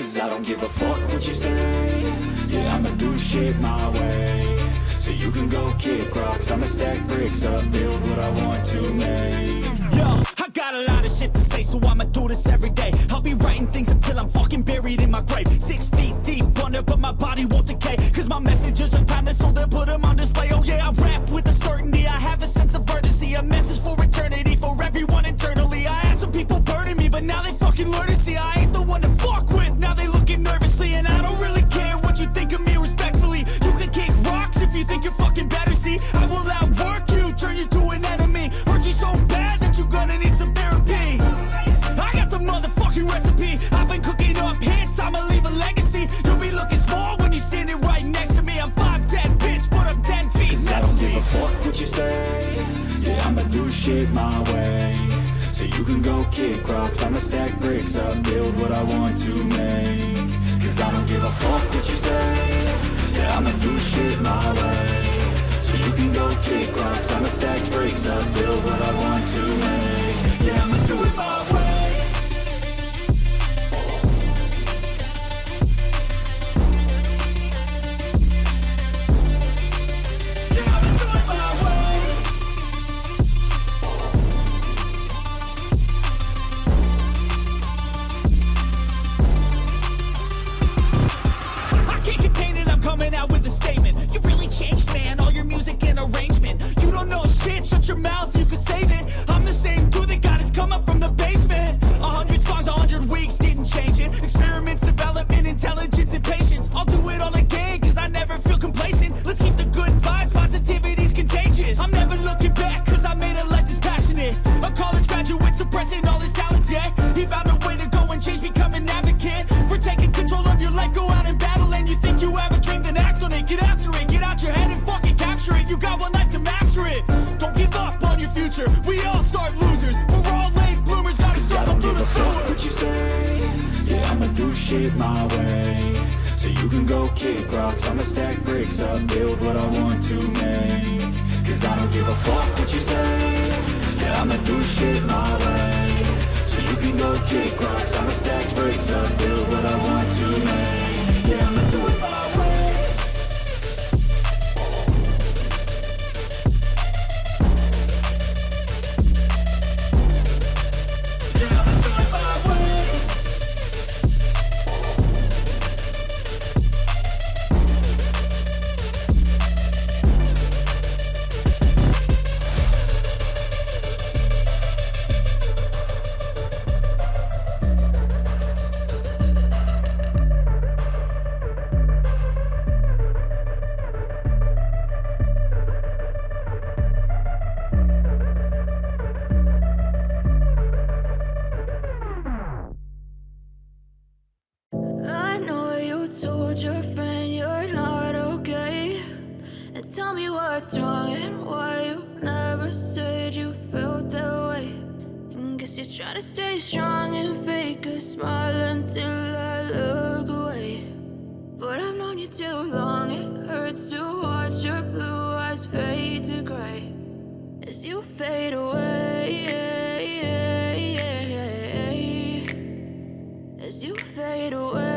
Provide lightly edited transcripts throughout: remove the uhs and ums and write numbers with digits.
Cause I don't give a fuck what you say. Yeah, I'ma do shit my way. So you can go kick rocks, I'ma stack bricks up, build what I want to make. Yo, I got a lot of shit to say, so I'ma do this every day. I'll be writing things until I'm fucking buried in my grave. 6 feet deep under, but my body won't decay. Cause my messages are timeless, so they'll put them on display. Oh yeah, I rap with a certainty, I have a sense of urgency. A message for eternity, for everyone internally. I had some people burning me, but now they fucking learn to see I ain't the one to fuck with. Now they looking nervously, and I don't really care what you think of me respectfully. You can kick rocks if you think you're fucking better, see. I will outwork you, turn you to an enemy. Hurt you so bad that you're gonna need some therapy. I got the motherfucking recipe. I've been cooking up hits, I'ma leave a legacy. You'll be looking small when you're standing right next to me. I'm 5'10", bitch, but I'm 10 feet. Cause I don't give a fuck what you say. Yeah, I'ma do shit my way. So you can go kick rocks, I'ma stack bricks up, build what I want to make. Cause I don't give a fuck what you say. Yeah, I'ma do shit my way. So you can go kick rocks, I'ma stack bricks up, build what I want to make. Yeah, I'ma do it my way. Yeah, I'ma do it my way. I can't contain it, I'm coming out with a statement. You really changed, man, all your music and arrangement. You don't know shit, shut your mouth, you can save it. I'm the same dude that got his come up from the basement. 100 songs, 100 weeks, didn't change it. Experiments, development, intelligence, and patience. I'll do it all again, cause I never feel complacent. Let's keep the good vibes, positivity's contagious. I'm never looking back, cause I made a life that's passionate. A college graduate suppressing all his talents, yeah. He found a way to go and change, become an advocate. For taking control of your life, go out and battle. And you think you have a dream, then act on it. Get after it, get out your head and fucking capture it. You got one life to master it. Don't give up on your future, we all start losers. We're all late bloomers, gotta struggle through the sewer. What you say? Yeah, I'ma do shit my way. So you can go kick rocks, I'ma stack bricks up, build what I want to make. Cause I don't give a fuck what you say. Yeah, I'ma do shit my way. So you can go kick rocks, I'ma stack bricks up, build what I want to make. Yeah, I'ma do it my way. Yeah, I'ma do it my way. I know you told your friend you're not okay. And tell me what's wrong and why you never said you felt that way. And guess you're trying to stay strong and fake a smile until I look away. But I've known you too long, it hurts to watch your blue eyes fade to gray as you fade away. As you fade away.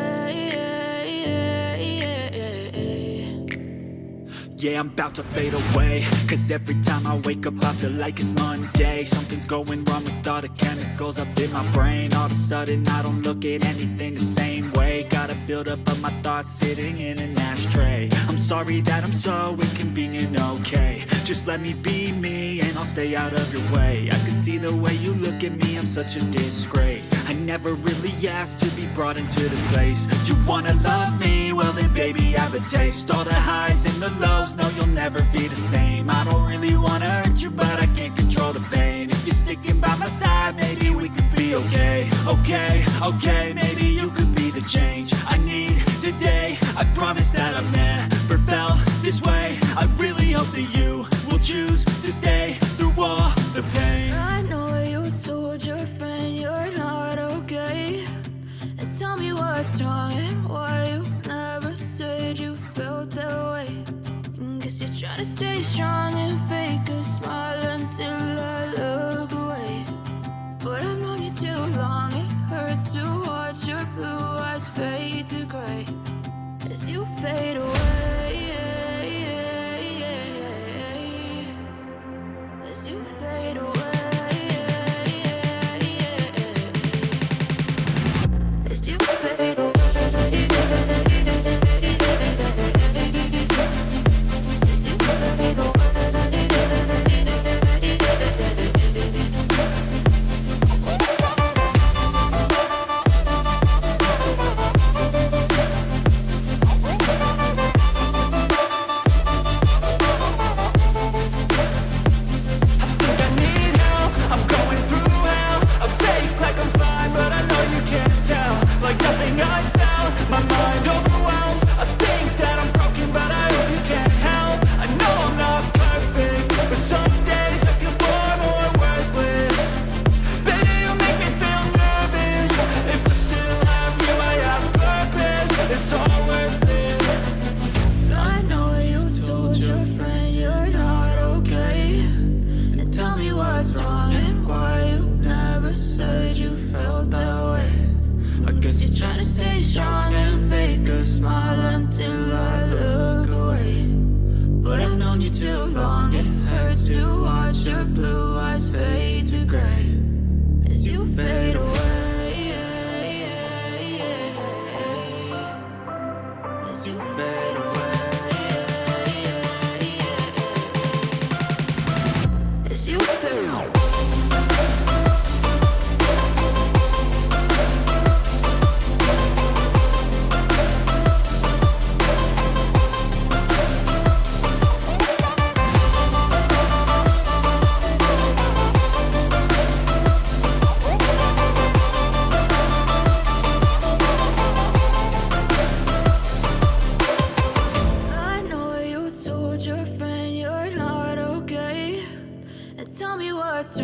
Yeah, I'm about to fade away. Cause every time I wake up I feel like it's Monday. Something's going wrong with all the chemicals up in my brain. All of a sudden I don't look at anything the same way. Got a buildup of my thoughts sitting in an ashtray. I'm sorry that I'm so inconvenient, okay. Just let me be me and I'll stay out of your way. I can see the way you look at me, I'm such a disgrace. I never really asked to be brought into this place. You wanna love me? Well then baby have a taste. All the highs and the lows, no you'll never be the same. I don't really wanna hurt you but I can't control the pain. If you're sticking by my side maybe we could be okay. Okay, maybe you could be the change I need today. I promise that I've never felt this way. I really hope that you will choose to stay through all the pain. I know you told your friend you're not okay. And tell me what's wrong and why you never said you felt that way. And guess you're trying to stay strong and fake a smile until I look away. But I've known you too long, it hurts to watch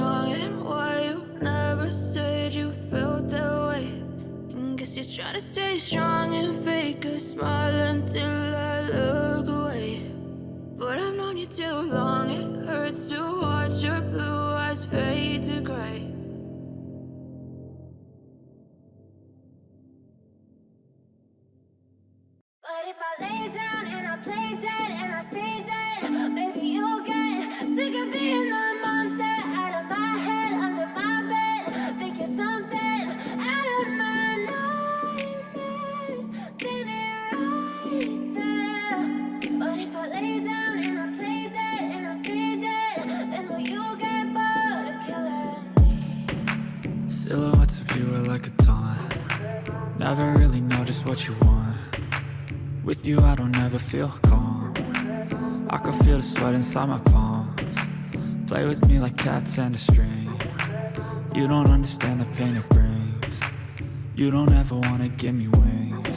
wrong and why you never said you felt that way. And guess you're trying to stay strong and fake a smile until I look away. But I've known you too long, it hurts to watch your blue eyes fade to gray. But if I lay down and I play dead and I stay dead, maybe you'll get sick of being the monster out of my head, under my bed. Think you're something out of my nightmares, standing right there. But if I lay down and I play dead and I stay dead, then will you get bored of killing me? Silhouettes of you are like a taunt. Never really know just what you want. With you I don't ever feel calm. I can feel the sweat inside my palms. Play with me like cats and a string. You don't understand the pain it brings. You don't ever wanna give me wings.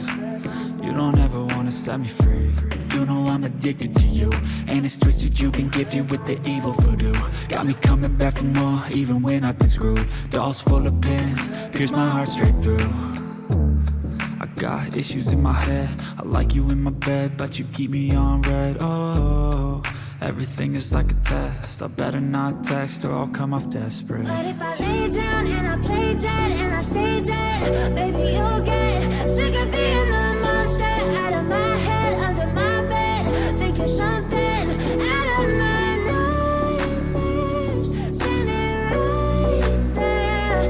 You don't ever wanna set me free. You know I'm addicted to you, and it's twisted, you've been gifted with the evil voodoo. Got me coming back for more, even when I've been screwed. Dolls full of pins, pierce my heart straight through. I got issues in my head, I like you in my bed, but you keep me on red. Oh, everything is like a test, I better not text or I'll come off desperate. But if I lay down and I play dead and I stay dead, baby you'll get sick of being the monster out of my head, under my bed. Think you're something out of my nightmares, standing right there.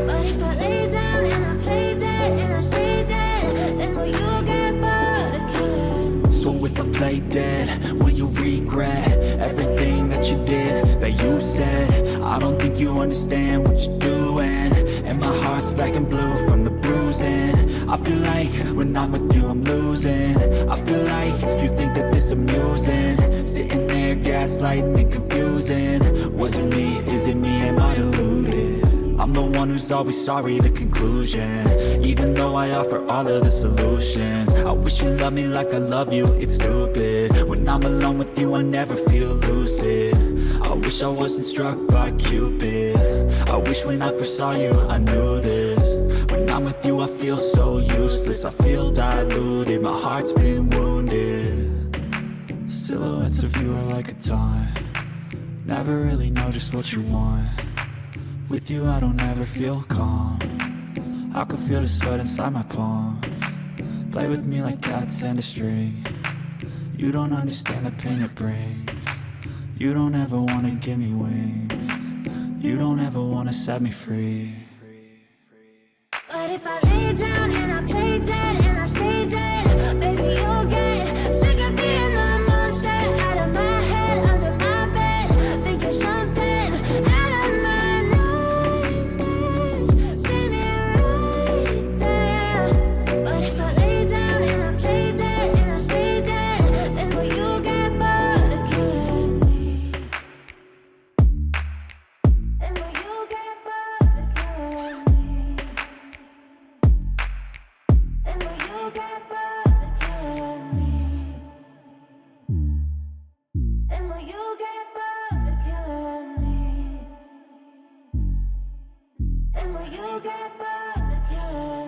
But if I lay down and I play dead and I stay dead, then will you get bored of killing me? So if I play dead, will you regret everything that you did, that you said? I don't think you understand what you're doing, and my heart's black and blue from the bruising. I feel like when I'm with you I'm losing. I feel like you think that this amusing, sitting there gaslighting and confusing. Was it me? Is it me? Am I deluded? I'm the one who's always sorry, the conclusion, even though I offer all of the solutions. I wish you loved me like I love you, it's stupid. When I'm alone with you I never feel lucid. I wish I wasn't struck by Cupid. I wish when I first saw you I knew this. When I'm with you I feel so useless, I feel diluted, my heart's been wounded. Silhouettes of you are like a taunt. Never really know just what you want. With you I don't ever feel calm. I can feel the sweat inside my palms. Play with me like cats and a string. You don't understand the pain it brings. You don't ever wanna give me wings. You don't ever wanna set me free. But if I lay down and I play dead and I stay dead, baby you'll get sick of being the monster out of my head, under my bed. Think you're something out of my nightmares, standing right there. But if I lay down and I play dead and I stay dead, then will you get bored of killing me? Then will you get bored of killing me? Then will you get bored of killing me? Then will you get bored of killing me? Then will you get bored of killing me?